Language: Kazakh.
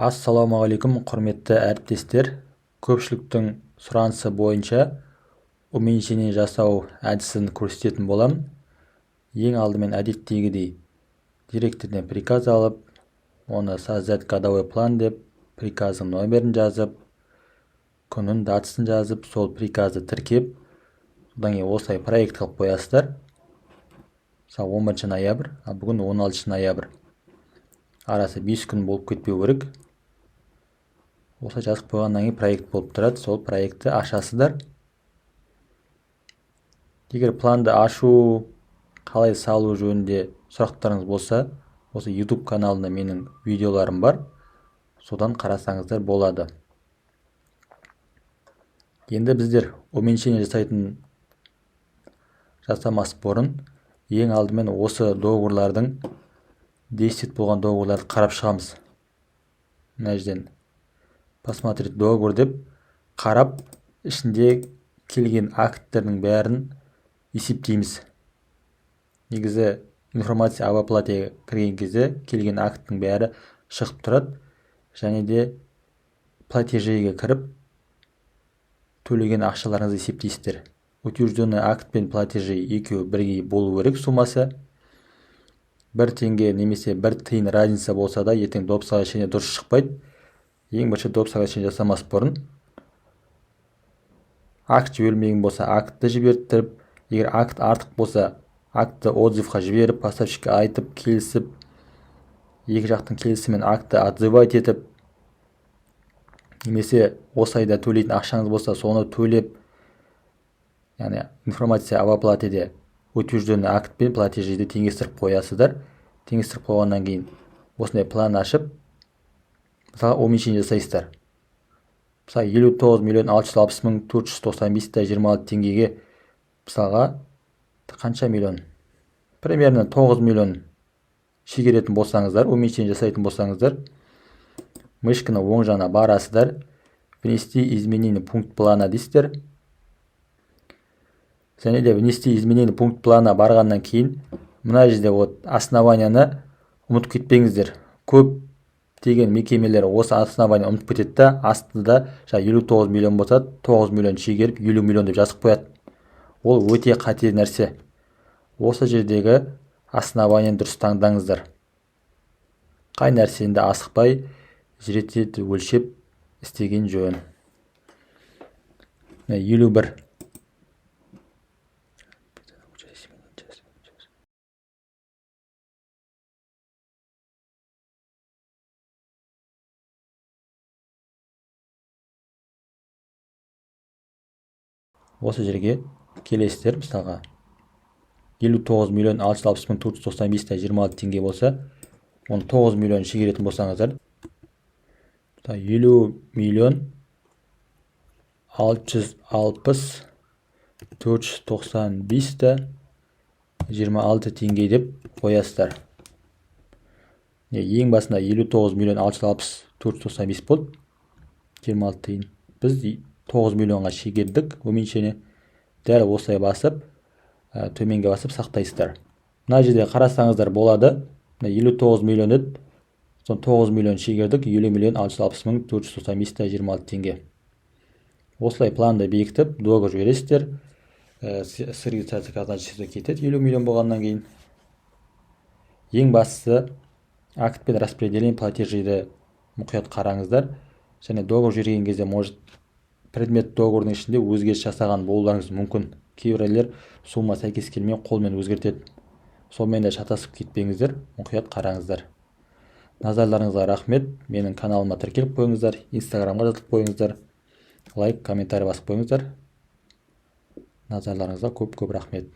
Ассалаумағалейкум, құрметті әріптестер. Көпшіліктің сұранысы бойынша уменьшение жасау әдісін көрсететін болам. Ең алдымен әдеттегідей директорден приказ алып, оны создать кодовой план деп, приказың номерін жазып, күнін, датасын жазып, сол приказды тіркеп, содан кейін осылай проект қылып қоясыздар. Мысалы 11 ноябрь, бүгін 16 ноябрь. Арасы 5 күн болып кетпеу керек. Осылай жазып қойғаннан кейін проект болып тұрады. Сол проектті ашасыздар. Егер планды ашу, қалай салу жөнінде сұрақтарыңыз болса, осы YouTube каналында менің видеоларым бар. Содан қарасаңыздар болады. Енді біздер уменьшение жасамас бұрын ең алдымен осы договорлардың действиет болған договорларды қарап шығамыз. Мына жерден посмотреть договор деп қарап, ішінде келген акттердің бәрін есептейміз. Негізі информация об оплате кірген кезде келген акттың бәрі шығып тұрады. Және де платежиге кіріп төлеген ақшаларыңызды есептейсіздер. Утвержденный акт пен платежи екеуі бірге болу керек суммасы. 1 теңге немесе 1 тиын разница болса да, ертең доп соглашение дұрыс шықпайды. Ең бірінші доп соглашение жасамас бұрын акт жібермеген болса, актты жіберттіріп, егер акт артық болса, актты отзывқа жіберіп, поставщикке айтып, келісіп, екі жақтың келісімен актты отзывать етіп, немесе осы айда төлейтін ақшаңыз болса, соны төлеп, яғни информация об оплатеде утвержденный акт пен платежиді теңестіріп қоясыздар. Теңестіріп қойғаннан кейін осындай план ашып, мысалы уменьшение жасайсыздар. Мысалы 59.660.495.26 теңгеге мысалға қанша миллион? Примерно 9 миллион шегеретін болсаңыздар, уменьшение жасайтын болсаңыздар, мышканы оң жағына барасыздар, внести изменение пункт плана дейсіздер. Және де внести изменение пункт плана барғаннан кейін, мына жерде основанияны ұмытып кетпеңіздер. Көп деген мекемелер осы основания ұмытып кетеді да, астында 59 миллион болса, 9 миллион шегеріп, 50 миллион деп жазып қояды. Ол өте қате нәрсе. Осы жердегі основанияны дұрыс таңдаңыздар. Қай нәрсені де асықпай, жете өлшеп істеген жөн. 51. Осы жерге келесіздер, мысалға 59.660.495.26 теңге болса, оны 9 миллион шегеретін болсаңыздар, 50.660.495.26 теңге деп қоясыздар. Ең басында 59.660.495 болды, 26 тиын. Біз 9 миллионға шегердік уменьшение. Дәл осылай басып, төменге басып сақтайсыздар. Мына жерде қарасаңыздар болады. 59 миллион еді, 9 миллион шегердік, 50.660.495.26 теңге. Осылай планды бекітіп, договор жібересіздер. С регистрация казначействоға кетеді 50 миллион болғаннан кейін. Ең бастысы акт пен распределение платежиді мұқият қараңыздар. Және договор жүрген кезде может предмет договордың ішінде өзгеріс жасаған болуларыңыз мүмкін. Кейбіреулер сумма сәйкес келмей қолмен өзгертеді. Сонымен де шатасып кетпеңіздер, мұқият қараңыздар. Назарларыңызға рахмет. Менің каналыма тіркеліп қойыңыздар, Инстаграмға жазылып қойыңыздар, лайк, комментарий басып қойыңыздар. Назарларыңызға көп рахмет.